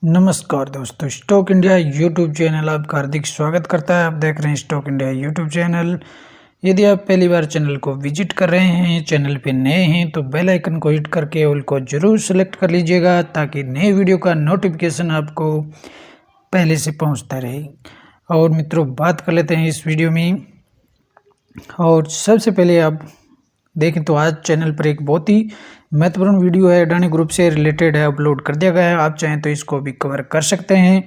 नमस्कार दोस्तों, stock India YouTube channel आपका हार्दिक स्वागत करता है। आप देख रहे हैं स्टॉक इंडिया यूट्यूब चैनल। यदि आप पहली बार चैनल को विजिट कर रहे हैं, चैनल पे नए हैं तो बेल आइकन को हिट करके ऑल को जरूर सेलेक्ट कर लीजिएगा ताकि नए वीडियो का नोटिफिकेशन आपको पहले से पहुंचता रहे। और मित्रों, बात कर लेते हैं इस वीडियो में। और सबसे पहले आप देखें तो आज चैनल पर एक बहुत ही महत्वपूर्ण वीडियो है, अडानी ग्रुप से रिलेटेड है, अपलोड कर दिया गया है। आप चाहें तो इसको भी कवर कर सकते हैं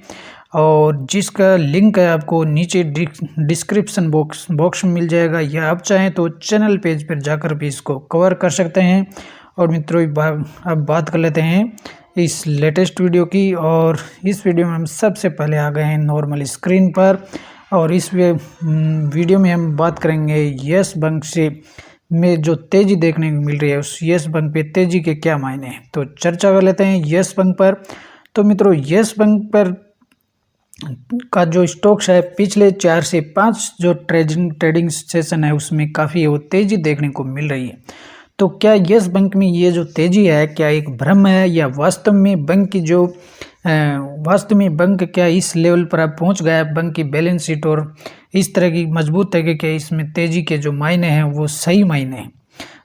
और जिसका लिंक है आपको नीचे डिस्क्रिप्शन बॉक्स में मिल जाएगा, या आप चाहें तो चैनल पेज पर जाकर भी इसको कवर कर सकते हैं। और मित्रों, अब बात कर लेते हैं इस लेटेस्ट वीडियो की। और इस वीडियो में हम सबसे पहले आ गए हैं नॉर्मल स्क्रीन पर, और इस वीडियो में हम बात करेंगे यस बैंक से में जो तेजी देखने को मिल रही है, उस यस बैंक पे तेजी के क्या मायने हैं, तो चर्चा कर लेते हैं यस बैंक पर। तो मित्रों, यस बैंक पर का जो स्टॉक्स है पिछले 4 से 5 जो ट्रेडिंग सेशन है उसमें काफ़ी वो तेजी देखने को मिल रही है। तो क्या यस बैंक में ये जो तेजी है क्या एक भ्रम है, या वास्तव में बैंक की जो वास्तव में बैंक क्या इस लेवल पर अब पहुंच गया है, बैंक की बैलेंस शीट और इस तरह की मजबूत है कि क्या इसमें तेजी के जो मायने हैं वो सही मायने हैं,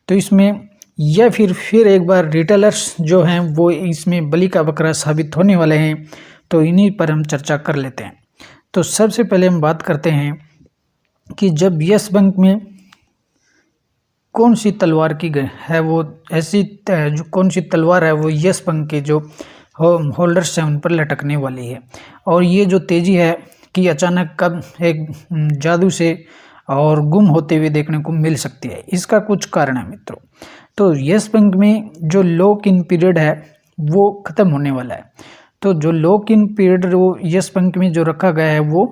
तो इसमें या फिर एक बार रिटेलर्स जो हैं वो इसमें बलि का बकरा साबित होने वाले हैं। तो इन्हीं पर हम चर्चा कर लेते हैं। तो सबसे पहले हम बात करते हैं कि जब यस बैंक में कौन सी तलवार की गई है, वो ऐसी जो कौन सी तलवार है वो यस बैंक के जो होल्डर्स हैं उन पर लटकने वाली है। और ये जो तेजी है कि अचानक कब एक जादू से और गुम होते हुए देखने को मिल सकती है, इसका कुछ कारण है मित्रों। तो यस बैंक में जो लॉक इन पीरियड है वो ख़त्म होने वाला है। तो जो लॉक इन पीरियड वो यस बैंक में जो रखा गया है वो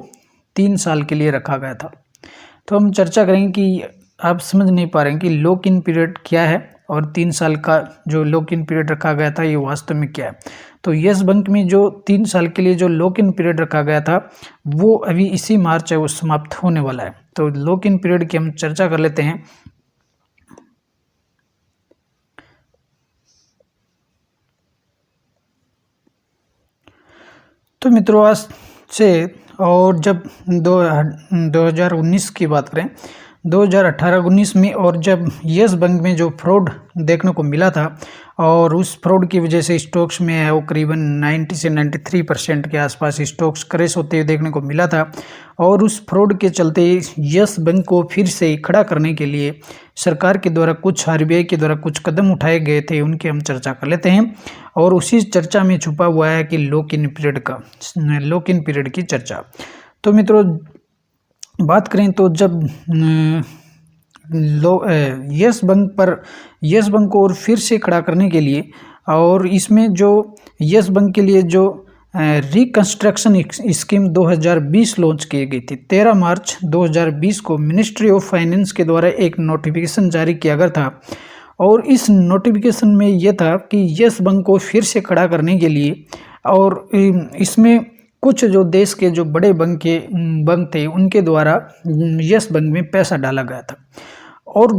3 साल के लिए रखा गया था। तो हम चर्चा करेंगे कि आप समझ नहीं पा रहे हैं कि लॉक इन पीरियड क्या है और 3 साल का जो लॉक इन पीरियड रखा गया था ये वास्तव में क्या है। तो यस बैंक में जो 3 साल के लिए जो लॉक इन पीरियड रखा गया था वो अभी इसी मार्च है वो समाप्त होने वाला है। तो लॉक इन पीरियड की हम चर्चा कर लेते हैं। तो मित्रों, आज से और जब 2019 की बात करें, 2018-19 में, और जब यस बैंक में जो फ्रॉड देखने को मिला था और उस फ्रॉड की वजह से स्टॉक्स में है वो करीबन 90 से 93% के आसपास स्टॉक्स क्रैश होते हुए देखने को मिला था। और उस फ्रॉड के चलते यस बैंक को फिर से खड़ा करने के लिए सरकार के द्वारा आरबीआई के द्वारा कुछ कदम उठाए गए थे, उनकी हम चर्चा कर लेते हैं। और उसी चर्चा में छुपा हुआ है कि लॉक इन पीरियड की चर्चा। तो मित्रों, बात करें तो जब यस बैंक को और फिर से खड़ा करने के लिए, और इसमें जो यस बैंक के लिए जो रिकंस्ट्रक्शन स्कीम 2020 लॉन्च की गई थी, 13 मार्च 2020 को मिनिस्ट्री ऑफ फाइनेंस के द्वारा एक नोटिफिकेशन जारी किया गया था। और इस नोटिफिकेशन में यह था कि यस बैंक को फिर से खड़ा करने के लिए, और इसमें कुछ जो देश के जो बड़े बैंक थे उनके द्वारा यस बैंक में पैसा डाला गया था। और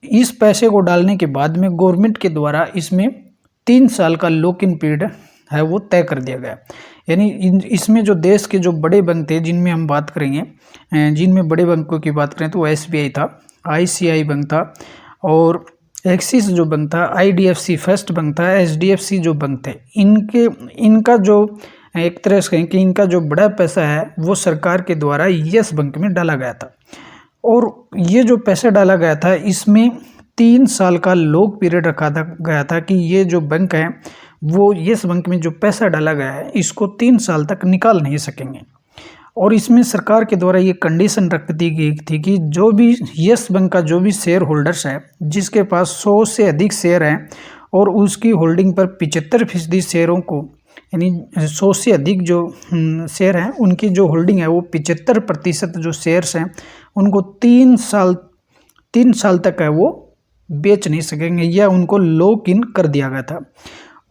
इस पैसे को डालने के बाद में गवर्नमेंट के द्वारा इसमें 3 साल का लॉक इन पीरियड है वो तय कर दिया गया। यानी इसमें जो देश के जो बड़े बैंक थे जिनमें हम बात करेंगे, जिनमें बड़े बैंकों की बात करें तो एसबीआई था, आईसीआई बैंक था, और एक्सिस जो बैंक था, आईडीएफसी फर्स्ट बैंक था, एचडीएफसी जो बैंक थे, इनका जो एक तरह से कहें कि इनका जो बड़ा पैसा है वो सरकार के द्वारा यस बैंक में डाला गया था। और ये जो पैसा डाला गया था इसमें 3 साल का लॉक पीरियड रखा गया था कि ये जो बैंक है वो यस बैंक में जो पैसा डाला गया है इसको 3 साल तक निकाल नहीं सकेंगे। और इसमें सरकार के द्वारा ये कंडीशन रख दी गई थी कि जो भी यस बैंक का जो भी शेयर होल्डर्स है, जिसके पास 100 से अधिक शेयर हैं और उसकी होल्डिंग पर 75% शेयरों को, यानी 100 से अधिक जो शेयर हैं उनकी जो होल्डिंग है वो 75% जो शेयर्स हैं उनको 3 साल तक है वो बेच नहीं सकेंगे, या उनको लॉक इन कर दिया गया था।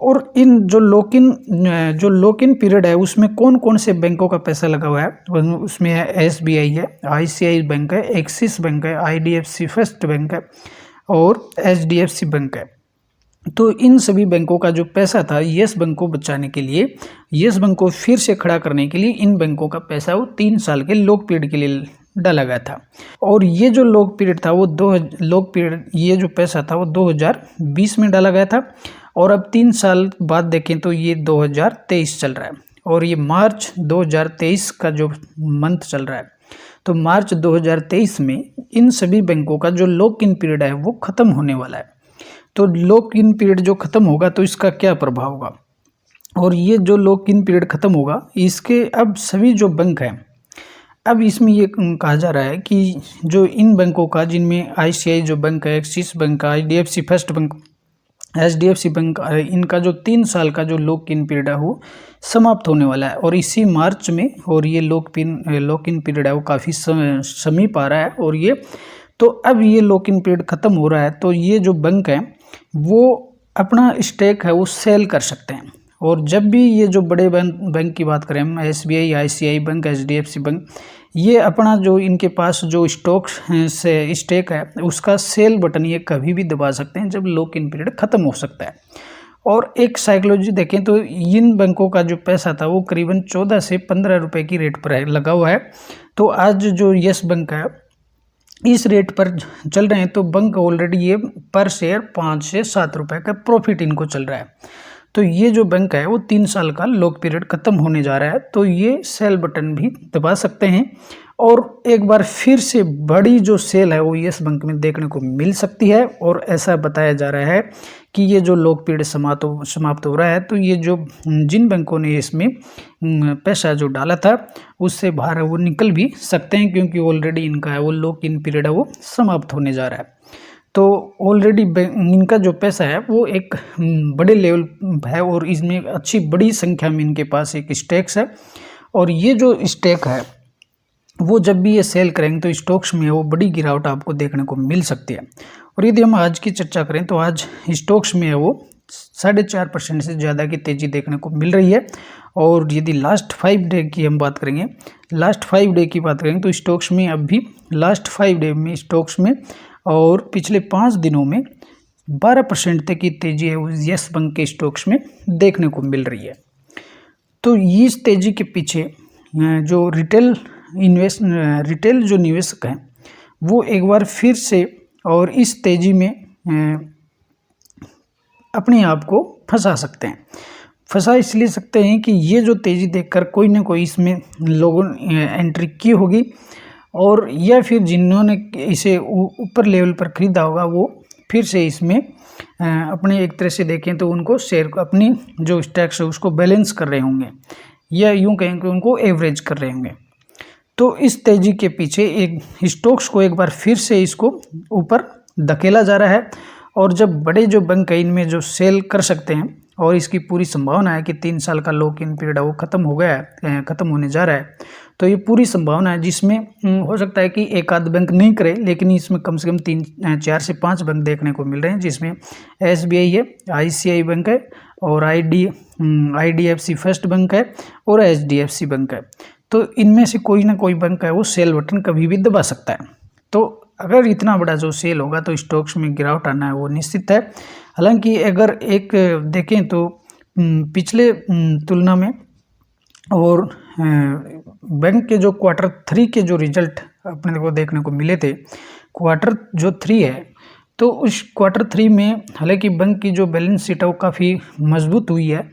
और इन जो लॉक इन पीरियड है उसमें कौन कौन से बैंकों का पैसा लगा हुआ है, उसमें है एसबीआई है, आईसीआई बैंक है, एक्सिस बैंक है, आईडीएफसी फर्स्ट बैंक है और एचडीएफसी बैंक है। तो इन सभी बैंकों का जो पैसा था यस बैंक को बचाने के लिए, यस बैंक को फिर से खड़ा करने के लिए इन बैंकों का पैसा वो 3 साल के लॉक पीरियड के लिए डाला गया था। और ये जो लॉक पीरियड था वो लॉक पीरियड, ये जो पैसा था वो 2020 में डाला गया था। और अब 3 साल बाद देखें तो ये 2023 चल रहा है और ये मार्च 2023 का जो मंथ चल रहा है। तो मार्च 2023 में इन सभी बैंकों का जो लॉक इन पीरियड है वो ख़त्म होने वाला है। तो लॉक इन पीरियड जो ख़त्म होगा तो इसका क्या प्रभाव होगा, और ये जो लॉक इन पीरियड ख़त्म होगा इसके अब सभी जो बैंक हैं, अब इसमें ये कहा जा रहा है कि जो इन बैंकों का, जिनमें ICICI जो बैंक है, एक्सिस बैंक का, IDFC first bank, HDFC bank, इनका जो 3 साल का जो लॉक इन पीरियड है वो समाप्त होने वाला है और इसी मार्च में। और ये लॉक इन पीरियड है वो काफ़ी समीप आ रहा है। और ये तो अब ये लॉक इन पीरियड ख़त्म हो रहा है तो ये जो बैंक है वो अपना स्टेक है वो सेल कर सकते हैं। और जब भी ये जो बड़े बैंक की बात करें हम, SBI, ICICI bank, HDFC bank, ये अपना जो इनके पास जो से स्टेक है उसका सेल बटन ये कभी भी दबा सकते हैं जब लॉक इन पीरियड ख़त्म हो सकता है। और एक साइकोलॉजी देखें तो इन बैंकों का जो पैसा था वो करीबन 14 से 15 रुपए की रेट पर लगा हुआ है। तो आज जो यस बैंक है इस रेट पर चल रहे हैं तो बैंक ऑलरेडी ये पर शेयर 5 से 7 रुपए का प्रॉफिट इनको चल रहा है। तो ये जो बैंक है वो 3 साल का लॉक पीरियड ख़त्म होने जा रहा है तो ये सेल बटन भी दबा सकते हैं और एक बार फिर से बड़ी जो सेल है वो यस बैंक में देखने को मिल सकती है। और ऐसा बताया जा रहा है कि ये जो लॉक पीरियड समाप्त हो रहा है तो ये जो जिन बैंकों ने इसमें पैसा जो डाला था उससे बाहर वो निकल भी सकते हैं, क्योंकि ऑलरेडी इनका है वो लॉक इन पीरियड है वो समाप्त होने जा रहा है। तो ऑलरेडी इनका जो पैसा है वो एक बड़े लेवल है और इसमें अच्छी बड़ी संख्या में इनके पास एक स्टेक्स है। और ये जो स्टेक है वो जब भी ये सेल करेंगे तो स्टॉक्स में वो बड़ी गिरावट आपको देखने को मिल सकती है। और यदि हम आज की चर्चा करें तो आज स्टॉक्स में वो 4.5% से ज़्यादा की तेज़ी देखने को मिल रही है। और यदि लास्ट 5 डे की हम बात करेंगे, लास्ट 5 डे की बात करेंगे तो स्टॉक्स में अब भी लास्ट 5 डे में स्टॉक्स में और पिछले 5 दिनों में 12% तक की तेज़ी है वो यस बैंक के स्टॉक्स में देखने को मिल रही है। तो इस तेज़ी के पीछे जो रिटेल जो निवेशक हैं वो एक बार फिर से और इस तेज़ी में अपने आप को फंसा सकते हैं। फंसा इसलिए सकते हैं कि ये जो तेज़ी देखकर कोई ना कोई इसमें लोगों ने एंट्री की होगी और या फिर जिन्होंने इसे ऊपर लेवल पर खरीदा होगा वो फिर से इसमें अपने एक तरह से देखें तो उनको शेयर अपनी जो स्टॉक्स है उसको बैलेंस कर रहे होंगे या यूँ कहें कि उनको एवरेज कर रहे होंगे। तो इस तेज़ी के पीछे एक स्टॉक्स को एक बार फिर से इसको ऊपर धकेला जा रहा है। और जब बड़े जो बैंक है इनमें जो सेल कर सकते हैं और इसकी पूरी संभावना है कि 3 साल का लॉक इन पीरियड है वो ख़त्म हो गया है, ख़त्म होने जा रहा है, तो ये पूरी संभावना है जिसमें हो सकता है कि एक आध बैंक नहीं करे, लेकिन इसमें कम से कम 4 से 5 बैंक देखने को मिल रहे हैं, जिसमें SBI है, ICICI बैंक है और IDFC फर्स्ट बैंक है और HDFC बैंक है। तो इनमें से कोई ना कोई बैंक है वो सेल बटन कभी भी दबा सकता है। तो अगर इतना बड़ा जो सेल होगा तो स्टॉक्स में गिरावट आना है वो निश्चित है। हालांकि अगर एक देखें तो पिछले तुलना में और बैंक के जो Q3 के जो रिजल्ट अपने को देखने को मिले थे, Q3 है तो उस Q3 में हालांकि बैंक की जो बैलेंस शीट है वो काफ़ी मजबूत हुई है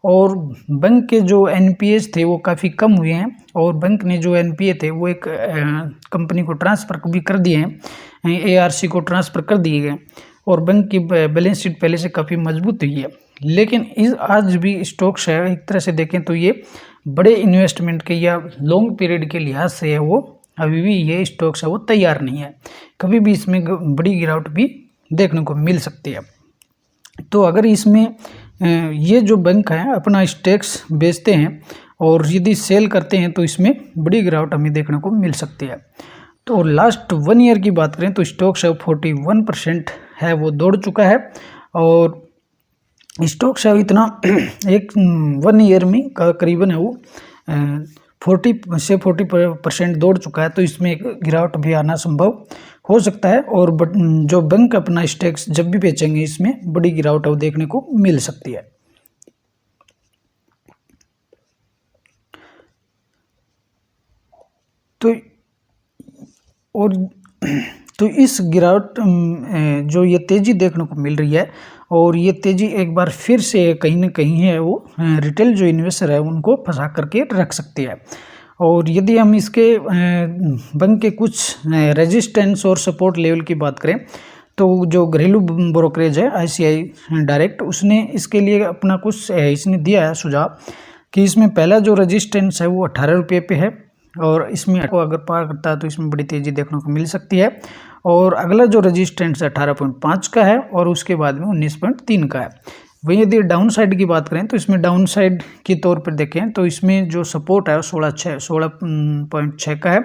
और बैंक के जो NPAs थे वो काफ़ी कम हुए हैं और बैंक ने जो NPA थे वो एक कंपनी को ट्रांसफ़र भी कर दिए हैं, ARC को ट्रांसफ़र कर दिए गए और बैंक की बैलेंस शीट पहले से काफ़ी मजबूत हुई है। लेकिन आज भी स्टॉक्स है एक तरह से देखें तो ये बड़े इन्वेस्टमेंट के या लॉन्ग पीरियड के लिहाज से है वो अभी भी ये स्टॉक्स है वो तैयार नहीं है, कभी भी इसमें बड़ी गिरावट भी देखने को मिल सकती है। तो अगर इसमें ये जो बैंक है अपना स्टेक्स बेचते हैं और यदि सेल करते हैं तो इसमें बड़ी गिरावट हमें देखने को मिल सकती है। तो लास्ट 1 ईयर की बात करें तो स्टॉक्स है 41% है वो दौड़ चुका है और स्टॉक्स है इतना एक 1 ईयर में करीबन है वो 40% दौड़ चुका है, तो इसमें एक गिरावट भी आना संभव हो सकता है। और जो बैंक अपना स्टेक्स जब भी बेचेंगे इसमें बड़ी गिरावट अब देखने को मिल सकती है। तो और तो इस गिरावट जो ये तेज़ी देखने को मिल रही है, और ये तेज़ी एक बार फिर से कहीं न कहीं है वो रिटेल जो इन्वेस्टर है उनको फंसा करके रख सकती है। और यदि हम इसके बैंक के कुछ रेजिस्टेंस और सपोर्ट लेवल की बात करें, तो जो घरेलू ब्रोकरेज है ICICI डायरेक्ट, उसने इसके लिए अपना कुछ इसने दिया है सुझाव कि इसमें पहला जो रेजिस्टेंस है वो 18 रुपये पे है, और इसमें को अगर पार करता है तो इसमें बड़ी तेज़ी देखने को मिल सकती है। और अगला जो रेजिस्टेंस 18.5 का है, और उसके बाद में 19.3 का है। वहीं यदि डाउन साइड की बात करें तो इसमें डाउन साइड के तौर पर देखें तो इसमें जो सपोर्ट है 16.6 का है,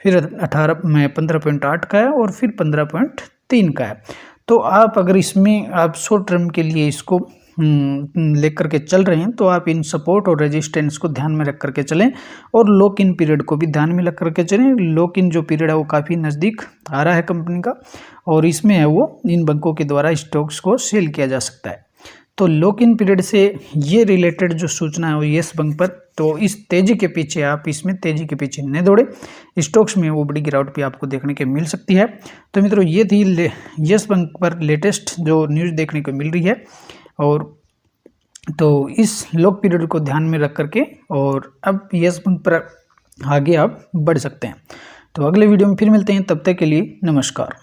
फिर 15.8 का है, और फिर 15.3 का है। तो आप अगर इसमें आप शॉर्ट टर्म के लिए इसको लेकर के चल रहे हैं तो आप इन सपोर्ट और रेजिस्टेंस को ध्यान में रख करके चलें, और लॉक इन पीरियड को भी ध्यान में रख करके चलें। लॉक इन जो पीरियड है वो काफ़ी नज़दीक आ रहा है कंपनी का, और इसमें है वो इन बैंकों के द्वारा स्टॉक्स को सेल किया जा सकता है। तो लॉक इन पीरियड से ये रिलेटेड जो सूचना है वो येस बैंक पर, तो इस तेज़ी के पीछे आप इसमें तेज़ी के पीछे न दौड़े, स्टॉक्स में वो बड़ी गिरावट भी आपको देखने के मिल सकती है। तो मित्रों ये थी येस बैंक पर लेटेस्ट जो न्यूज़ देखने को मिल रही है, और तो इस लॉक पीरियड को ध्यान में रख करके और अब येस बैंक पर आगे आप बढ़ सकते हैं। तो अगले वीडियो में फिर मिलते हैं, तब तक के लिए नमस्कार।